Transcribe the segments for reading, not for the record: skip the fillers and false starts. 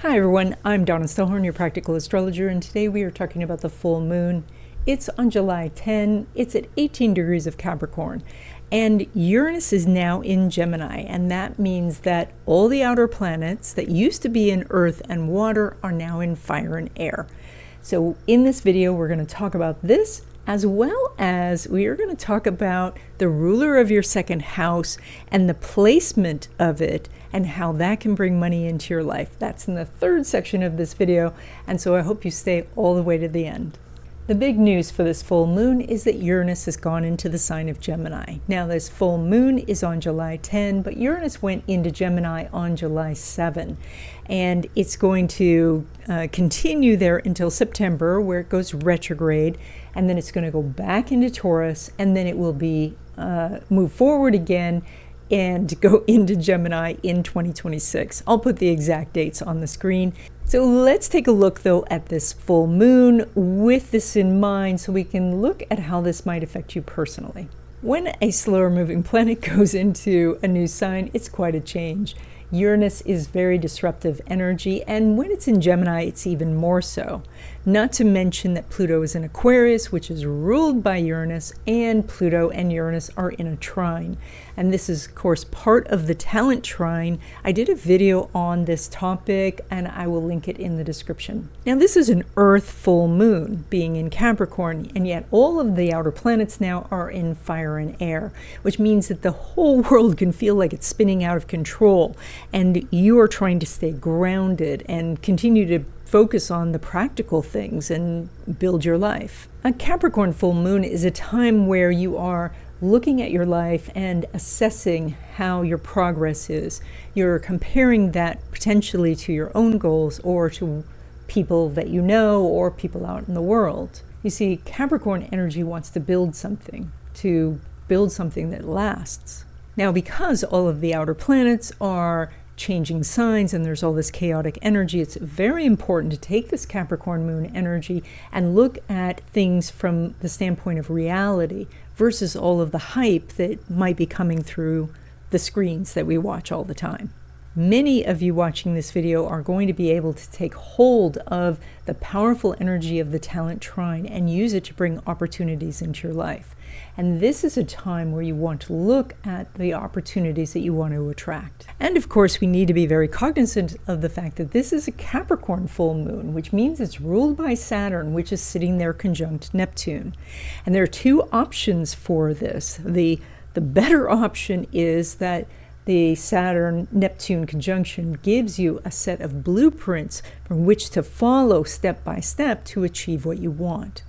Hi everyone, I'm Donna Stellhorn, your practical astrologer, and today we are talking about the full moon. It's on July 10, it's at 18 degrees of Capricorn, and Uranus is now in Gemini, and that means that all the outer planets that used to be in earth and water are now in fire and air. So in this video, we're going to talk about this, as well as we are going to talk about the ruler of your second house and the placement of it and how that can bring money into your life. That's in the third section of this video, and so I hope you stay all the way to the end. The big news for this full moon is that Uranus has gone into the sign of Gemini. Now this full moon is on July 10, but Uranus went into Gemini on July 7. And it's going to continue there until September, where it goes retrograde, and then it's going to go back into Taurus, and then it will be move forward again and go into Gemini in 2026. I'll put the exact dates on the screen. So let's take a look though at this full moon with this in mind so we can look at how this might affect you personally. When a slower moving planet goes into a new sign, it's quite a change. Uranus is very disruptive energy, and when it's in Gemini, it's even more so. Not to mention that Pluto is in Aquarius, which is ruled by Uranus, and Pluto and Uranus are in a trine. And this is, of course, part of the talent trine. I did a video on this topic, and I will link it in the description. Now, this is an Earth full moon, being in Capricorn, and yet all of the outer planets now are in fire and air, which means that the whole world can feel like it's spinning out of control. And you are trying to stay grounded and continue to focus on the practical things and build your life. A Capricorn full moon is a time where you are looking at your life and assessing how your progress is. You're comparing that potentially to your own goals or to people that you know or people out in the world. You see, Capricorn energy wants to build something that lasts. Now, because all of the outer planets are changing signs and there's all this chaotic energy, it's very important to take this Capricorn moon energy and look at things from the standpoint of reality versus all of the hype that might be coming through the screens that we watch all the time. Many of you watching this video are going to be able to take hold of the powerful energy of the talent trine and use it to bring opportunities into your life. And this is a time where you want to look at the opportunities that you want to attract. And of course, we need to be very cognizant of the fact that this is a Capricorn full moon, which means it's ruled by Saturn, which is sitting there conjunct Neptune. And there are two options for this. The better option is that the Saturn-Neptune conjunction gives you a set of blueprints from which to follow step by step to achieve what you want.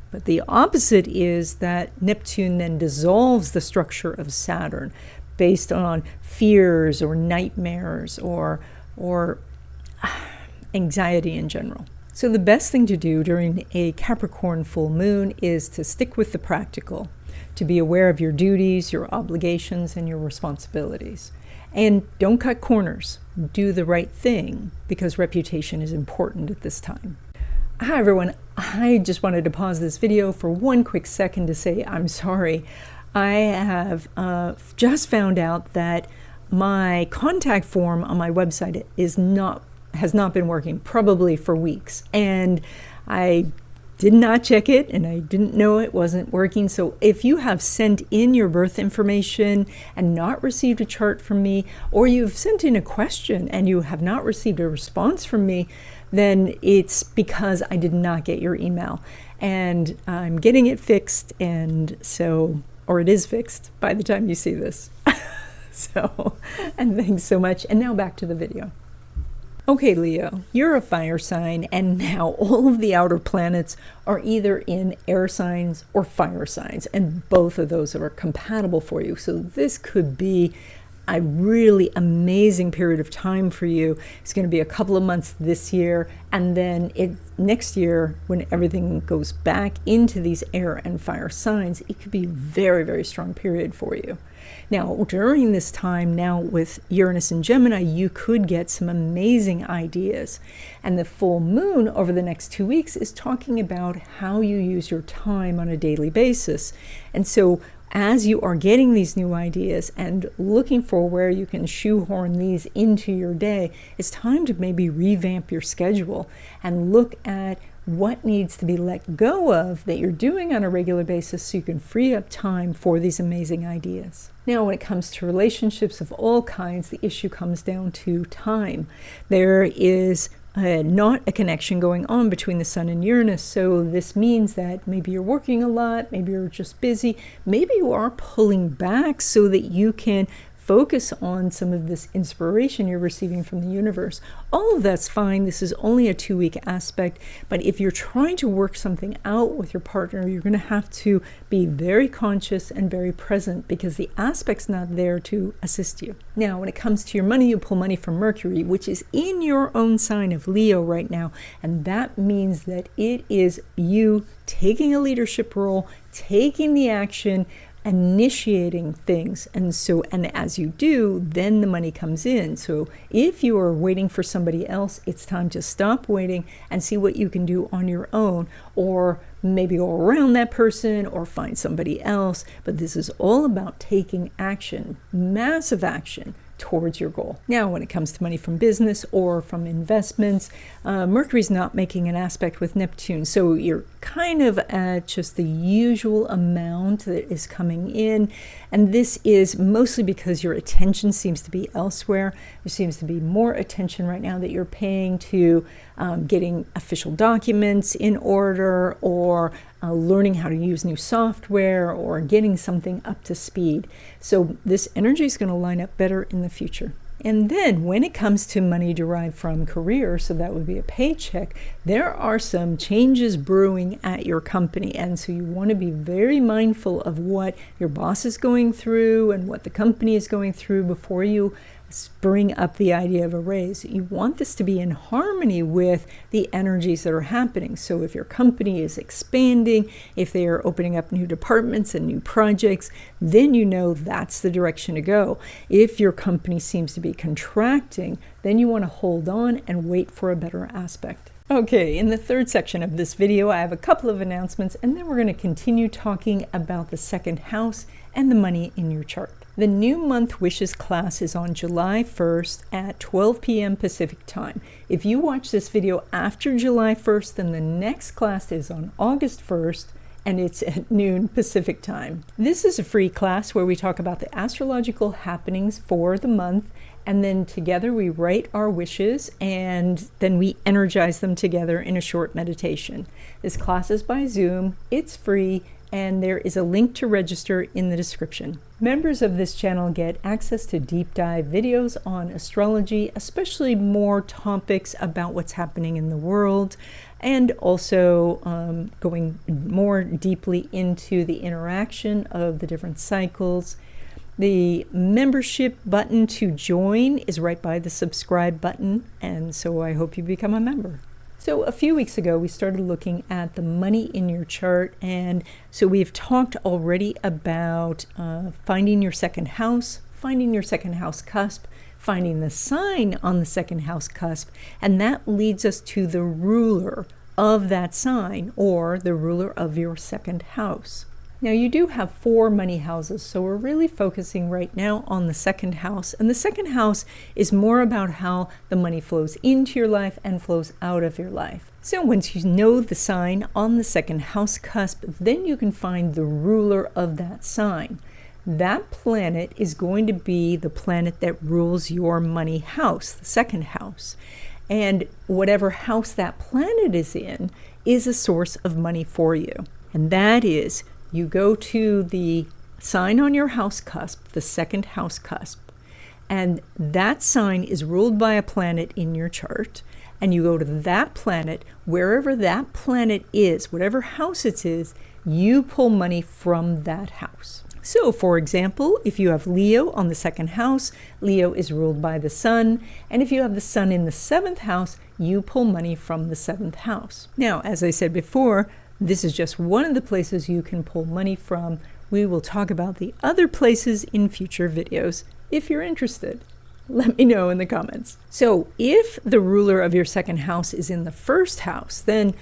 But the opposite is that Neptune then dissolves the structure of Saturn based on fears or nightmares or anxiety in general. So the best thing to do during a Capricorn full moon is to stick with the practical, to be aware of your duties, your obligations, and your responsibilities. And don't cut corners. Do the right thing, because reputation is important at this time. Hi everyone, I just wanted to pause this video for one quick second to say I'm sorry. I have just found out that my contact form on my website has not been working, probably for weeks. And I did not check it, and I didn't know it wasn't working. So if you have sent in your birth information and not received a chart from me, or you've sent in a question and you have not received a response from me, then it's because I did not get your email. And I'm getting it fixed, and so, or it is fixed by the time you see this. And thanks so much. And now back to the video. Okay, Leo, you're a fire sign, and now all of the outer planets are either in air signs or fire signs, and both of those are compatible for you. So this could be a really amazing period of time for you. It's going to be a couple of months this year, and then next year, when everything goes back into these air and fire signs, it could be a very, very strong period for you. Now, during this time now with Uranus and Gemini, you could get some amazing ideas. And the full moon over the next 2 weeks is talking about how you use your time on a daily basis. And so as you are getting these new ideas and looking for where you can shoehorn these into your day, it's time to maybe revamp your schedule and look at what needs to be let go of that you're doing on a regular basis so you can free up time for these amazing ideas. Now, when it comes to relationships of all kinds, the issue comes down to time. There is not a connection going on between the Sun and Uranus, so this means that maybe you're working a lot, maybe you're just busy, maybe you are pulling back so that you can focus on some of this inspiration you're receiving from the universe. All of that's fine. This is only a 2-week aspect, but if you're trying to work something out with your partner, you're going to have to be very conscious and very present because the aspect's not there to assist you. Now, when it comes to your money, you pull money from Mercury, which is in your own sign of Leo right now, and that means that it is you taking a leadership role, taking the action, initiating things, and as you do, then the money comes in. So if you are waiting for somebody else, it's time to stop waiting and see what you can do on your own, or maybe go around that person or find somebody else. But this is all about taking action, massive action towards your goal. Now, when it comes to money from business or from investments, Mercury's not making an aspect with Neptune, so you're kind of at just the usual amount that is coming in, and this is mostly because your attention seems to be elsewhere. There seems to be more attention right now that you're paying to getting official documents in order, or learning how to use new software, or getting something up to speed. So this energy is going to line up better in the future. And then when it comes to money derived from career, so that would be a paycheck, there are some changes brewing at your company. And so you want to be very mindful of what your boss is going through and what the company is going through before you bring up the idea of a raise. You want this to be in harmony with the energies that are happening. So if your company is expanding, if they are opening up new departments and new projects, then you know that's the direction to go. If your company seems to be contracting, then you want to hold on and wait for a better aspect. Okay, in the third section of this video, I have a couple of announcements, and then we're going to continue talking about the second house and the money in your chart. The New Month Wishes class is on July 1st at 12 p.m. Pacific time. If you watch this video after July 1st, then the next class is on August 1st, and it's at noon Pacific time. This is a free class where we talk about the astrological happenings for the month, and then together we write our wishes, and then we energize them together in a short meditation. This class is by Zoom, it's free, and there is a link to register in the description. Members of this channel get access to deep dive videos on astrology, especially more topics about what's happening in the world, and also going more deeply into the interaction of the different cycles. The membership button to join is right by the subscribe button, and so I hope you become a member. So a few weeks ago, we started looking at the money in your chart, and so we've talked already about finding your second house cusp, finding the sign on the second house cusp, and that leads us to the ruler of that sign, or the ruler of your second house. Now, you do have 4 money houses, so we're really focusing right now on the second house. And the second house is more about how the money flows into your life and flows out of your life. So once you know the sign on the second house cusp, then you can find the ruler of that sign. That planet is going to be the planet that rules your money house, the second house. And whatever house that planet is in is a source of money for you. And that is, you go to the sign on your house cusp, the second house cusp, and that sign is ruled by a planet in your chart, and you go to that planet, wherever that planet is, whatever house it is, you pull money from that house. So, for example, if you have Leo on the second house, Leo is ruled by the sun, and if you have the sun in the 7th house, you pull money from the 7th house. Now, as I said before, this is just one of the places you can pull money from. We will talk about the other places in future videos. If you're interested, let me know in the comments. So if the ruler of your second house is in the 1st house, then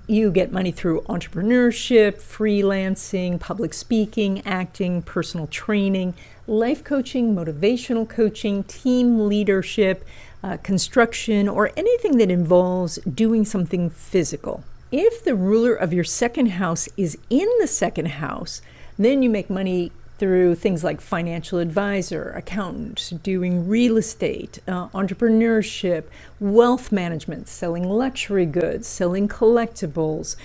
You get money through entrepreneurship, freelancing, public speaking, acting, personal training, life coaching, motivational coaching, team leadership, construction, or anything that involves doing something physical. If the ruler of your second house is in the second house, then you make money through things like financial advisor, accountant, doing real estate, entrepreneurship, wealth management, selling luxury goods, selling collectibles,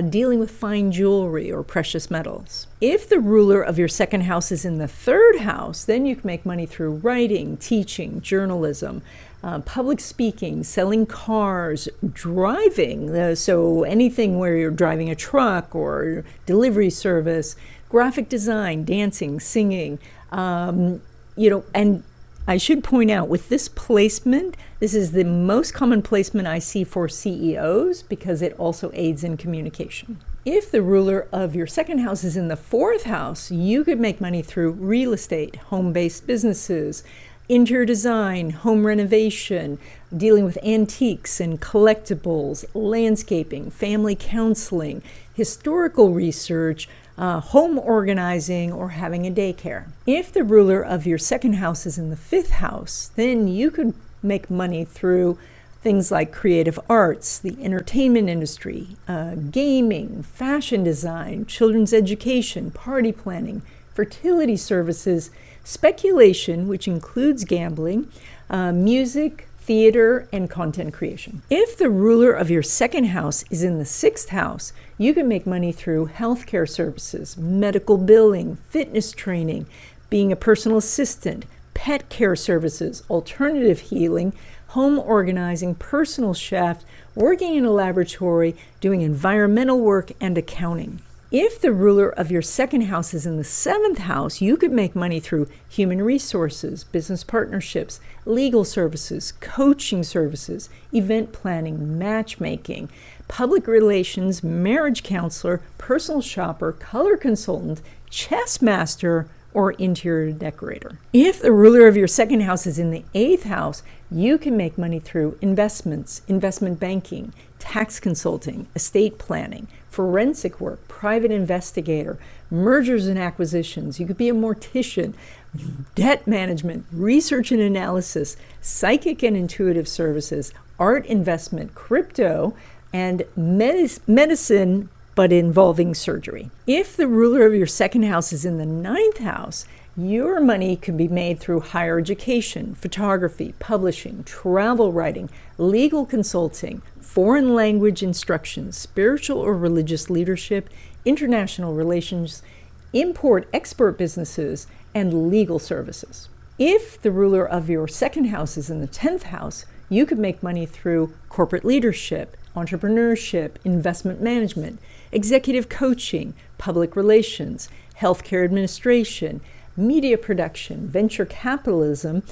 dealing with fine jewelry or precious metals. If the ruler of your second house is in the third house, then you can make money through writing, teaching, journalism, public speaking, selling cars, driving, so anything where you're driving a truck or delivery service, graphic design, dancing, singing, and I should point out with this placement, this is the most common placement I see for CEOs because it also aids in communication. If the ruler of your second house is in the fourth house, you could make money through real estate, home-based businesses, interior design, home renovation, dealing with antiques and collectibles, landscaping, family counseling, historical research, home organizing, or having a daycare. If the ruler of your second house is in the fifth house, then you could make money through things like creative arts, the entertainment industry, gaming, fashion design, children's education, party planning, fertility services, speculation, which includes gambling, music, theater, and content creation. If the ruler of your second house is in the sixth house, you can make money through healthcare services, medical billing, fitness training, being a personal assistant, pet care services, alternative healing, home organizing, personal chef, working in a laboratory, doing environmental work, and accounting. If the ruler of your second house is in the seventh house, you could make money through human resources, business partnerships, legal services, coaching services, event planning, matchmaking, public relations, marriage counselor, personal shopper, color consultant, chess master, or interior decorator. If the ruler of your second house is in the eighth house, you can make money through investments, investment banking, tax consulting, estate planning, forensic work, private investigator, mergers and acquisitions. You could be a mortician, debt management, research and analysis, psychic and intuitive services, art investment, crypto, and medicine, but involving surgery. If the ruler of your second house is in the ninth house, your money could be made through higher education, photography, publishing, travel writing, legal consulting, foreign language instruction, spiritual or religious leadership, international relations, import-export businesses, and legal services. If the ruler of your second house is in the 10th house, you could make money through corporate leadership, entrepreneurship, investment management, executive coaching, public relations, healthcare administration, media production, venture capitalism,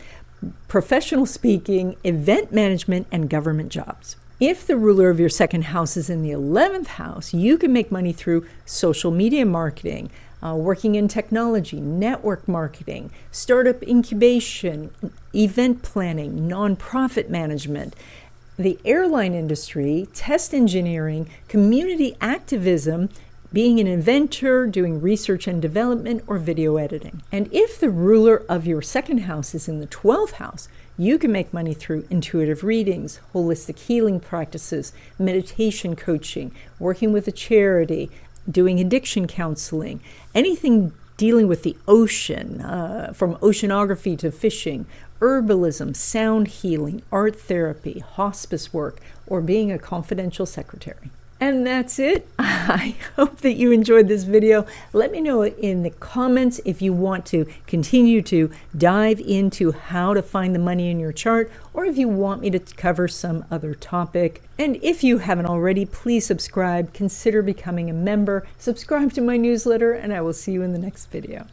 professional speaking, event management, and government jobs. If the ruler of your second house is in the 11th house, you can make money through social media marketing, working in technology, network marketing, startup incubation, event planning, nonprofit management, the airline industry, test engineering, community activism, being an inventor, doing research and development, or video editing. And if the ruler of your second house is in the 12th house, you can make money through intuitive readings, holistic healing practices, meditation coaching, working with a charity, doing addiction counseling, anything dealing with the ocean, from oceanography to fishing, herbalism, sound healing, art therapy, hospice work, or being a confidential secretary. And that's it. I hope that you enjoyed this video. Let me know in the comments if you want to continue to dive into how to find the money in your chart, or if you want me to cover some other topic. And if you haven't already, please subscribe, consider becoming a member, subscribe to my newsletter, and I will see you in the next video.